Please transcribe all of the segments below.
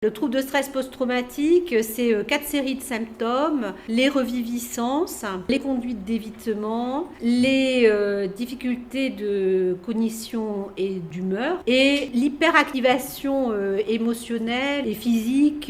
Le trouble de stress post-traumatique, c'est 4 séries de symptômes, les reviviscences, les conduites d'évitement, les difficultés de cognition et d'humeur et l'hyperactivation émotionnelle et physique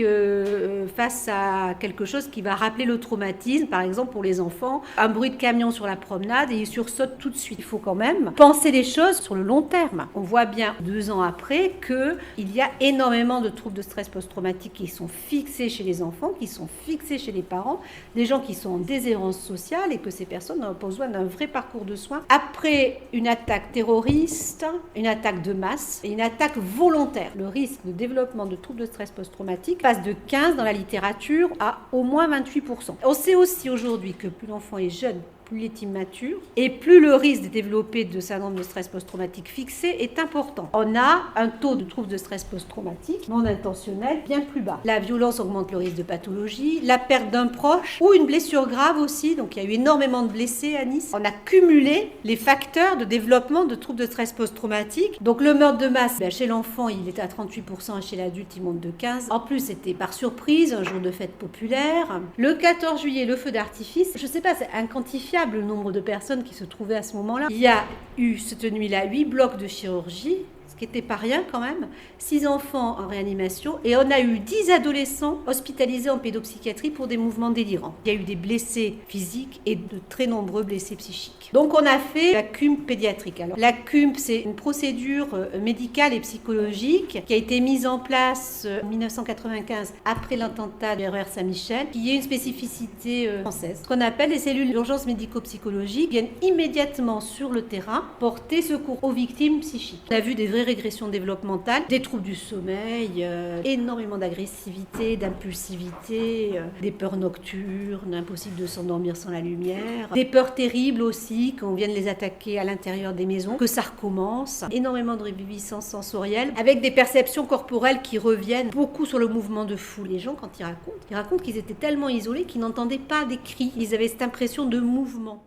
face à quelque chose qui va rappeler le traumatisme. Par exemple, pour les enfants, un bruit de camion sur la promenade et ils sursautent tout de suite. Il faut quand même penser les choses sur le long terme. On voit bien 2 ans après qu'il y a énormément de troubles de stress post-traumatiques qui sont fixés chez les enfants, qui sont fixés chez les parents, des gens qui sont en déshérence sociale et que ces personnes ont besoin d'un vrai parcours de soins après une attaque terroriste, une attaque de masse et une attaque volontaire. Le risque de développement de troubles de stress post-traumatique passe de 15 dans la littérature à au moins 28%. On sait aussi aujourd'hui que plus l'enfant est jeune, plus il est immature et plus le risque de développer de syndrome de stress post-traumatique fixé est important. On a un taux de troubles de stress post-traumatique non intentionnel bien plus bas. La violence augmente le risque de pathologie, la perte d'un proche ou une blessure grave aussi. Donc il y a eu énormément de blessés à Nice. On a cumulé les facteurs de développement de troubles de stress post-traumatique. Donc le meurtre de masse, chez l'enfant il est à 38% et chez l'adulte il monte de 15%. En plus c'était par surprise, un jour de fête populaire. Le 14 juillet, le feu d'artifice, je ne sais pas, c'est inquantifiable le nombre de personnes qui se trouvaient à ce moment-là. Il y a eu cette nuit-là 8 blocs de chirurgie, ce qui n'était pas rien quand même, 6 enfants en réanimation et on a eu 10 adolescents hospitalisés en pédopsychiatrie pour des mouvements délirants. Il y a eu des blessés physiques et de très nombreux blessés psychiques. Donc on a fait la CUMP pédiatrique. Alors, la CUMP, c'est une procédure médicale et psychologique qui a été mise en place en 1995 après l'attentat de RER Saint-Michel, qui est une spécificité française. Ce qu'on appelle les cellules d'urgence médico-psychologique viennent immédiatement sur le terrain porter secours aux victimes psychiques. On a vu des vraies régressions développementales, des troubles du sommeil, énormément d'agressivité, d'impulsivité, des peurs nocturnes, impossible de s'endormir sans la lumière, des peurs terribles aussi, qu'on vienne les attaquer à l'intérieur des maisons, que ça recommence, énormément de réviviscence sensorielle, avec des perceptions corporelles qui reviennent beaucoup sur le mouvement de foule. Les gens, quand ils racontent qu'ils étaient tellement isolés qu'ils n'entendaient pas des cris, ils avaient cette impression de mouvement.